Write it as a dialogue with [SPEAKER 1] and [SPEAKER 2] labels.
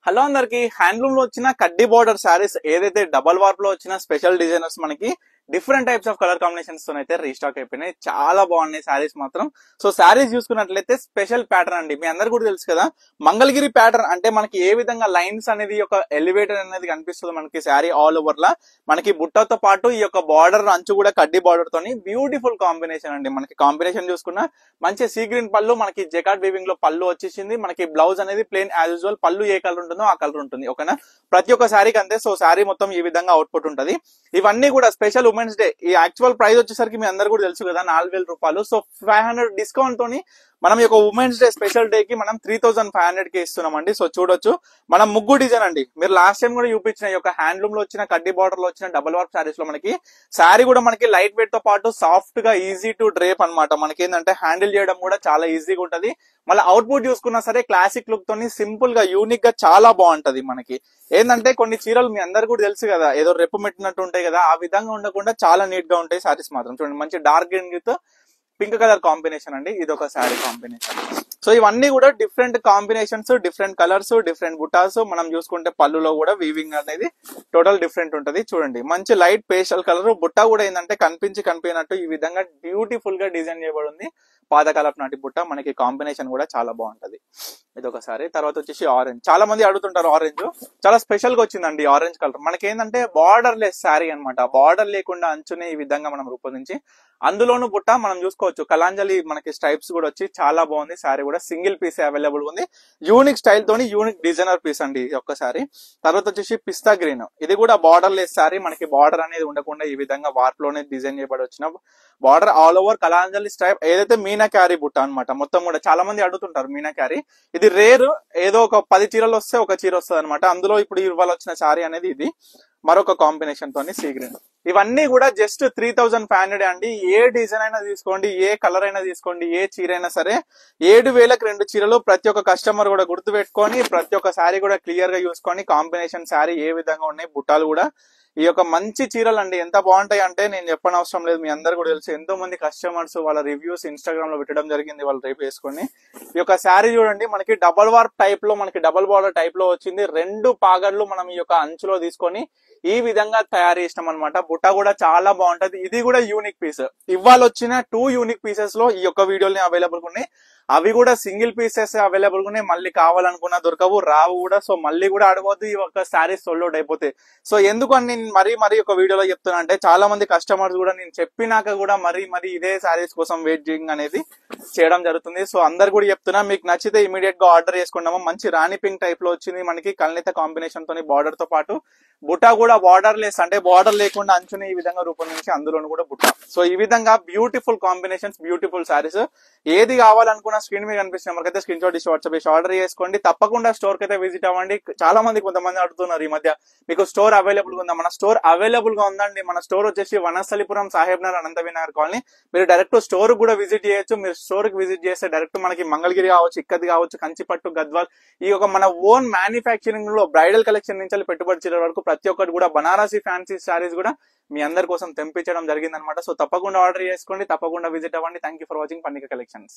[SPEAKER 1] Hello అందరికి handloom లో వచ్చిన కడ్డీ బోర్డర్ శారీస్ ఏదైతే డబల్ వార్ప్ లో వచ్చిన స్పెషల్ డిజైనర్స్ మనకి different types of colour combinations తో అయితే రీస్టాక్ అయిపోయినాయి. చాలా బాగున్నాయి శారీస్ మాత్రం. సో శారీస్ చూసుకున్నట్లయితే స్పెషల్ ప్యాటర్న్ అండి. మీ అందరు కూడా తెలుసు కదా, మంగళగిరి ప్యాటర్న్ అంటే మనకి ఏ విధంగా లైన్స్ అనేది ఒక ఎలివేటర్ అనేది కనిపిస్తుంది మనకి శారీ ఆల్ ఓవర్ లా. మనకి బుట్టతో పాటు ఈ యొక్క బార్డర్ అంచు కూడా కడ్డీ బార్డర్ తోని బ్యూటిఫుల్ కాంబినేషన్ అండి. మనకి కాంబినేషన్ చూసుకున్నా మంచి సీ గ్రీన్ పళ్ళు, మనకి జెకార్డ్ వీవింగ్ లో పళ్ళు వచ్చేసింది. మనకి బ్లౌజ్ అనేది ప్లేన్ యాజ్ యూజువల్, పళ్ళు ఏ కలర్ ఉంటుందో ఆ కలర్ ఉంటుంది. ఓకేనా, ప్రతి ఒక్క శారీకి అంతే. సో శారీ మొత్తం ఈ విధంగా అవుట్పుట్ ఉంటుంది. ఇవన్నీ కూడా స్పెషల్ ఉమెన్స్ డే. ఈ యాక్చువల్ ప్రైస్ వచ్చేసరికి మీ అందరు కూడా తెలుసు కదా, 4000 రూపాయలు. సో 500 డిస్కౌంట్ తోని మనం ఈ ఉమెన్స్ డే స్పెషల్ డే కి మనం 3500 కి ఇస్తున్నామండి. సో చూడొచ్చు, మనం ముగ్గు డిజైన్ అండి. మీరు లాస్ట్ టైం కూడా చూపించిన ఈ యొక్క హ్యాండ్లూమ్ లో వచ్చిన కడ్డీ బార్డర్ లో వచ్చిన డబుల్ వర్క్ శారీస్ లో మనకి శారీ కూడా మనకి లైట్ వెయిట్ తో పాటు సాఫ్ట్ గా ఈజీ టు డ్రేప్ అనమాట. మనకి ఏంటంటే హ్యాండిల్ చేయడం కూడా చాలా ఈజీగా ఉంటది. మళ్ళీ అవుట్పుట్ చూసుకున్నా సరే క్లాసిక్ లుక్ తోని సింపుల్ గా యూనిక్ గా చాలా బాగుంటది. మనకి ఏంటంటే కొన్ని చీరలు మీ అందరు కూడా తెలుసు కదా, ఏదో రెప్పు మెట్టినట్టు ఉంటాయి కదా, ఆ విధంగా ఉండకుండా చాలా నీట్ గా ఉంటాయి శారీస్ మాత్రం. చూడండి, మంచి డార్క్ గ్రీన్ తో పింక్ కలర్ కాంబినేషన్ అండి. ఇది ఒక శారీ కాంబినేషన్. సో ఇవన్నీ కూడా different combinations, different colours, different బుటాస్. మనం చూసుకుంటే పళ్ళులో కూడా వీవింగ్ అనేది టోటల్ డిఫరెంట్ ఉంటది. చూడండి, మంచి లైట్ పేస్టల్ కలర్. బుట్ట కూడా ఏంటంటే కనిపించినట్టు ఈ విధంగా బ్యూటిఫుల్ గా డిజైన్ చేయబడి ఉంది. పాతకాలపు నాటి బుట్ట. మనకి కాంబినేషన్ కూడా చాలా బాగుంటది. ఇది ఒకసారి. తర్వాత వచ్చేసి ఆరెంజ్. చాలా మంది అడుగుతుంటారు, ఆరెంజ్ చాలా స్పెషల్ గా వచ్చిందండి. ఆరెంజ్ కలర్ మనకి ఏంటంటే బార్డర్ లెస్ శారీ అనమాట. బార్డర్ లేకుండా అంచునే ఈ విధంగా మనం రూపొందించి, అందులోను బుట్ట మనం చూసుకోవచ్చు కలాంజలి మనకి స్ట్రైప్స్ కూడా వచ్చి చాలా బాగుంది. శారీ కూడా సింగిల్ పీస్ అవైలబుల్ ఉంది. యూనిక్ స్టైల్ తోని యూనిక్ డిజైనర్ పీస్ అండి ఇది ఒక్కసారి. తర్వాత వచ్చేసి పిస్తా గ్రీన్. ఇది కూడా బార్డర్ లెస్ శారీ. మనకి బార్డర్ అనేది ఉండకుండా ఈ విధంగా వార్ప్ లోనే డిజైన్ చేయబడి వచ్చిన border all over Kalanjali stripe. ఏదైతే మీనా క్యారీ బుట్ట అనమాట మొత్తం కూడా. చాలా మంది అడుగుతుంటారు మీనా క్యారీ. ఇది రేర్, ఏదో ఒక 10 చీరలు వస్తే ఒక చీర వస్తుంది అనమాట. అందులో ఇప్పుడు ఇవాళ వచ్చిన శారీ అనేది ఇది మరొక కాంబినేషన్ తోని సీ గ్రీన్. ఇవన్నీ కూడా జస్ట్ 3500 అండి. ఏ డిజైన్ అయినా తీసుకోండి, ఏ కలర్ అయినా తీసుకోండి, ఏ చీర అయినా సరే 7000కి 2 చీరలు. ప్రతి ఒక్క కస్టమర్ కూడా గుర్తు పెట్టుకొని ప్రతి ఒక్క శారీ కూడా క్లియర్ గా చూసుకొని కాంబినేషన్ శారీ ఏ విధంగా ఉన్నాయి, బుట్టాలు కూడా ఈ యొక్క మంచి చీరలు అండి. ఎంత బాగుంటాయి అంటే నేను చెప్పనవసరం లేదు, మీ అందరు కూడా తెలుసు. ఎంతో మంది కస్టమర్స్ వాళ్ళ రివ్యూస్ ఇన్స్టాగ్రామ్ లో పెట్టడం జరిగింది. వాళ్ళు రేపు వేసుకొని ఈ యొక్క శారీ చూడండి, మనకి డబల్ వార్ప్ టైప్ లో, మనకి డబల్ బార్డర్ టైప్ లో వచ్చింది. 2 పాగడ్లు మనం ఈ యొక్క అంచులో తీసుకొని ఈ విధంగా తయారు చేసినాం అనమాట. బుట్ట కూడా చాలా బాగుంటది. ఇది కూడా యూనిక్ పీస్. ఇవాళ వచ్చిన 2 యూనిక్ పీసెస్ లో ఈ యొక్క వీడియోని అవైలబుల్ ఉన్నాయి. అవి కూడా సింగిల్ పీసెస్ అవైలబుల్ ఉన్నాయి. మళ్ళీ కావాలనుకున్నా దొరకవు, రావు కూడా. సో మళ్ళీ కూడా అడగవద్దు, ఈ ఒక్క శారీస్ సోల్డ్ అవుట్ అయిపోతాయి. సో ఎందుకు అని నేను మరీ ఒక వీడియోలో చెప్తున్నా అంటే, చాలా మంది కస్టమర్స్ కూడా నేను చెప్పినాక కూడా మరీ ఇదే శారీస్ కోసం వెయిటింగ్ అనేది చేయడం జరుగుతుంది. సో అందరు కూడా చెప్తున్నా, మీకు నచ్చితే ఇమీడియట్ గా ఆర్డర్ చేసుకున్నాము. మంచి రాణి పింక్ టైప్ లో వచ్చింది మనకి కల్నేత కాంబినేషన్ తోని. బార్డర్ తో పాటు బుట్ట కూడా బార్డర్ లెస్, అంటే బార్డర్ లేకుండా అంచుని ఈ విధంగా రూపొందించి అందులోను కూడా బుట్ట. సో ఈ విధంగా బ్యూటిఫుల్ కాంబినేషన్స్, బ్యూటిఫుల్ శారీస్. ఏది కావాలనుకున్నా స్క్రీన్ మీద కనిపిస్తున్న మనకైతే స్క్రీన్ షాట్ ఇచ్చి వాట్సాప్ చేసి ఆర్డర్ చేసుకోండి. తప్పకుండా స్టోర్ కి అయితే విజిట్ అవ్వండి. చాలా మంది కొంతమంది అడుగుతున్నారు ఈ మధ్య, మీకు స్టోర్ అవైలబుల్ గా ఉందా? మన స్టోర్ అవైలబుల్ గా ఉందండి. మన స్టోర్ వచ్చేసి వనస్థలిపురం, సాహెబ్ నగర్, అనంత వినాయక్ కాలనీ. మీరు డైరెక్ట్ స్టోర్ కూడా విజిట్ చేయొచ్చు. మీరు స్టోర్ కి విజిట్ చేస్తే డైరెక్ట్ మనకి మంగళగిరి కావచ్చు, ఇక్కది కావచ్చు, కంచిపట్టు, గద్వాల్, ఈ యొక్క మన ఓన్ మ్యానుఫ్యాక్చరింగ్ లో బ్రైడల్ కలెక్షన్ నుంచి పెట్టుబడి చీరల వరకు ప్రతి ఒక్కటి కూడా బనారసి ఫ్యాన్సీ శారీస్ కూడా మీ అందరి కోసం తెంపించడం జరిగింది అనమాట. సో తప్పకుండా ఆర్డర్ చేసుకోండి, తప్పకుండా విజిట్ అవ్వండి. Thank you for watching Pandika collections.